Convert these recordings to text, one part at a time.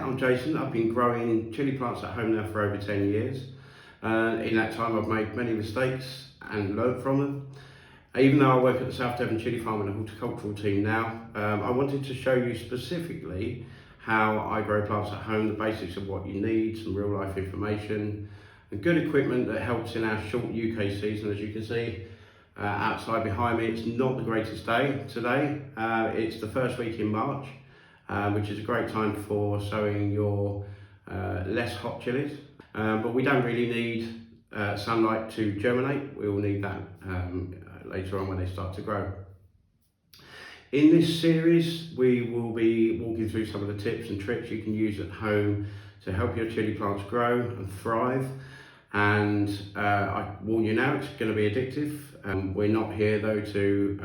I'm Jason. I've been growing chilli plants at home now for over 10 years. In that time I've made many mistakes and learnt from them. Even though I work at the South Devon Chilli Farm and a horticultural team now, I wanted to show you specifically how I grow plants at home, the basics of what you need, some real life information, and good equipment that helps in our short UK season. As you can see outside behind me, it's not the greatest day today. It's the first week in March, which is a great time for sowing your less hot chillies. But we don't really need sunlight to germinate. We will need that later on when they start to grow. In this series, we will be walking through some of the tips and tricks you can use at home to help your chilli plants grow and thrive. And I warn you now, it's going to be addictive. We're not here though to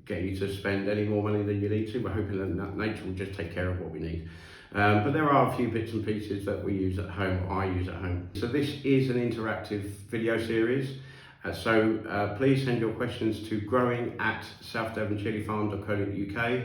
get you to spend any more money than you need to. We're hoping that nature will just take care of what we need. But there are a few bits and pieces that we use at home, or I use at home. So this is an interactive video series. So please send your questions to growing@southdevonchillifarm.co.uk.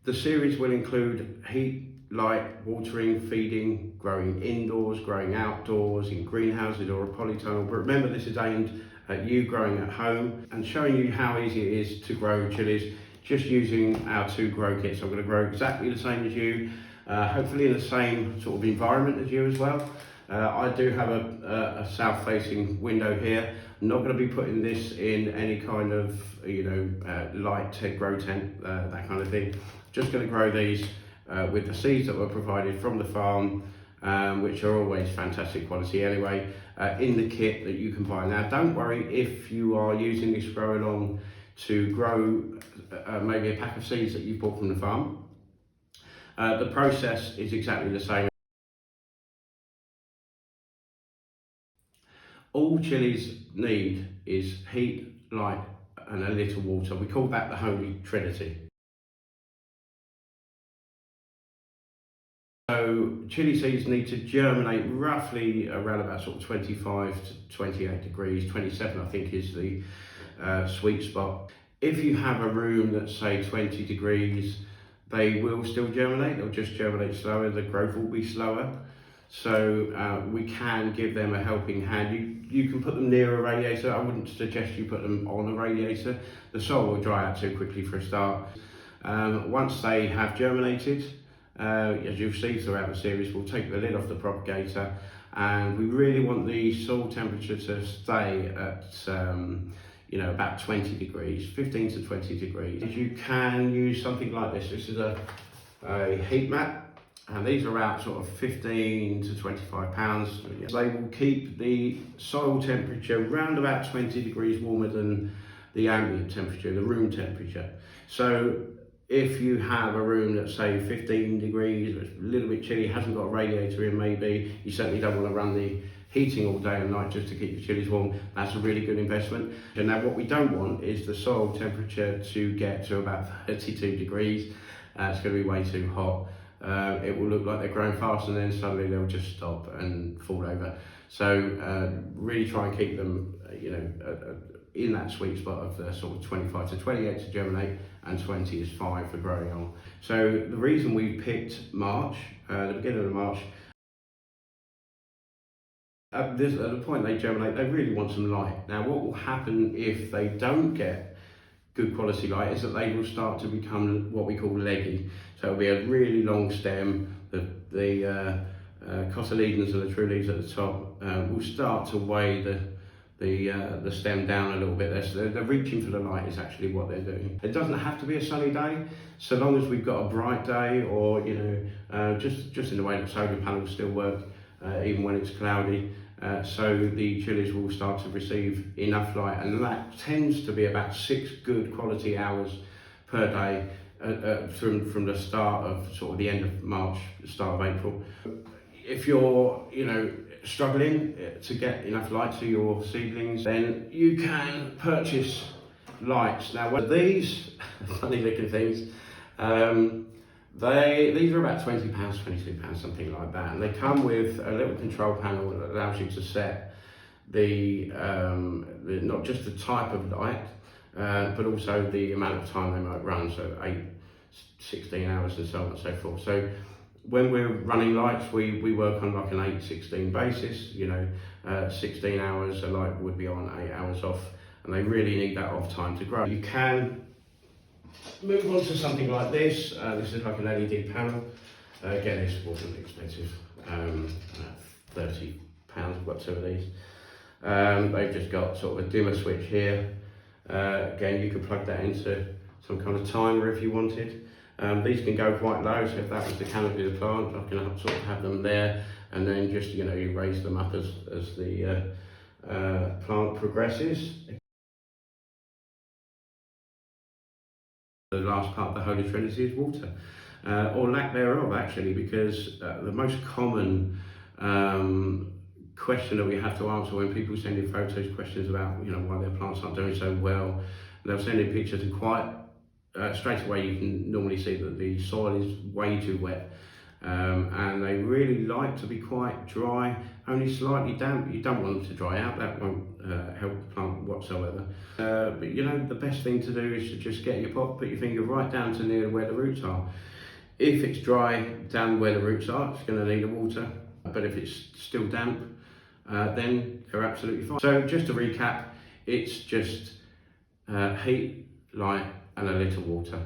The series will include heat, light, watering, feeding, growing indoors, growing outdoors, in greenhouses or a polytunnel. But remember, this is aimed at you growing at home and showing you how easy it is to grow chillies just using our two grow kits. I'm going to grow exactly the same as you, hopefully in the same sort of environment as you as well. I do have a south-facing window here. I'm not going to be putting this in any kind of, light grow tent, that kind of thing. Just going to grow these with the seeds that were provided from the farm, which are always fantastic quality anyway, in the kit that you can buy. Now, don't worry if you are using this grow along to grow maybe a pack of seeds that you bought from the farm. The process is exactly the same. All chillies need is heat, light, and a little water. We call that the holy trinity. So chilli seeds need to germinate roughly around about sort of 25 to 28 degrees. 27 I think is the sweet spot. If you have a room that's say 20 degrees, they will still germinate. They'll just germinate slower. The growth will be slower. So we can give them a helping hand. You can put them near a radiator. I wouldn't suggest you put them on a radiator. The soil will dry out too quickly for a start. Once they have germinated, as you'll see throughout the series, we'll take the lid off the propagator, and we really want the soil temperature to stay at about 20 degrees, 15 to 20 degrees. You can use something like this. This is a heat mat. And these are about sort of 15 to 25 pounds. They will keep the soil temperature around about 20 degrees warmer than the ambient temperature, the room temperature. So if you have a room that's say 15 degrees, it's a little bit chilly, hasn't got a radiator in maybe, you certainly don't want to run the heating all day and night just to keep your chillies warm. That's a really good investment. And now what we don't want is the soil temperature to get to about 32 degrees. It's going to be way too hot. It will look like they're growing fast and then suddenly they'll just stop and fall over. So really try and keep them in that sweet spot of sort of 25 to 28 to germinate, and 20 is fine for growing on. So the reason we picked March, the beginning of March, at the point they germinate, they really want some light. Now what will happen if they don't get good quality light is that they will start to become what we call leggy. So it'll be a really long stem. The cotyledons and the true leaves at the top will start to weigh the stem down a little bit. They're reaching for the light is actually what they're doing. It doesn't have to be a sunny day, so long as we've got a bright day, or just in the way that solar panels still work, even when it's cloudy. So the chillies will start to receive enough light, and that tends to be about 6 good quality hours per day from the start of sort of the end of March, start of April. If you're struggling to get enough light to your seedlings, then you can purchase lights. Now these funny looking things, these are about £20, £22, something like that, and they come with a little control panel that allows you to set the not just the type of light, but also the amount of time they might run, so 8, 16 hours and so on and so forth. So when we're running lights, we work on like an 8-16 basis. 16 hours a light would be on, 8 hours off, and they really need that off time to grow. You can move on to something like this. This is like an LED panel. Again, this wasn't expensive, £30. I've got 2 of these. They've just got sort of a dimmer switch here. Again, you could plug that into some kind of timer if you wanted. These can go quite low, so if that was the canopy of the plant, I can sort of have them there, and then just you raise them up as the plant progresses. The last part of the Holy Trinity is water, or lack thereof actually, because the most common question that we have to answer when people send in photos, questions about why their plants aren't doing so well, they'll send in pictures, and quite straight away you can normally see that the soil is way too wet, and they really like to be quite dry, only slightly damp. You don't want them to dry out, that won't help the plant whatsoever. But the best thing to do is to just get your pot, put your finger right down to near where the roots are. If it's dry down where the roots are, it's going to need a water, but if it's still damp, then they're absolutely fine. So just to recap, it's just heat, light and a little water.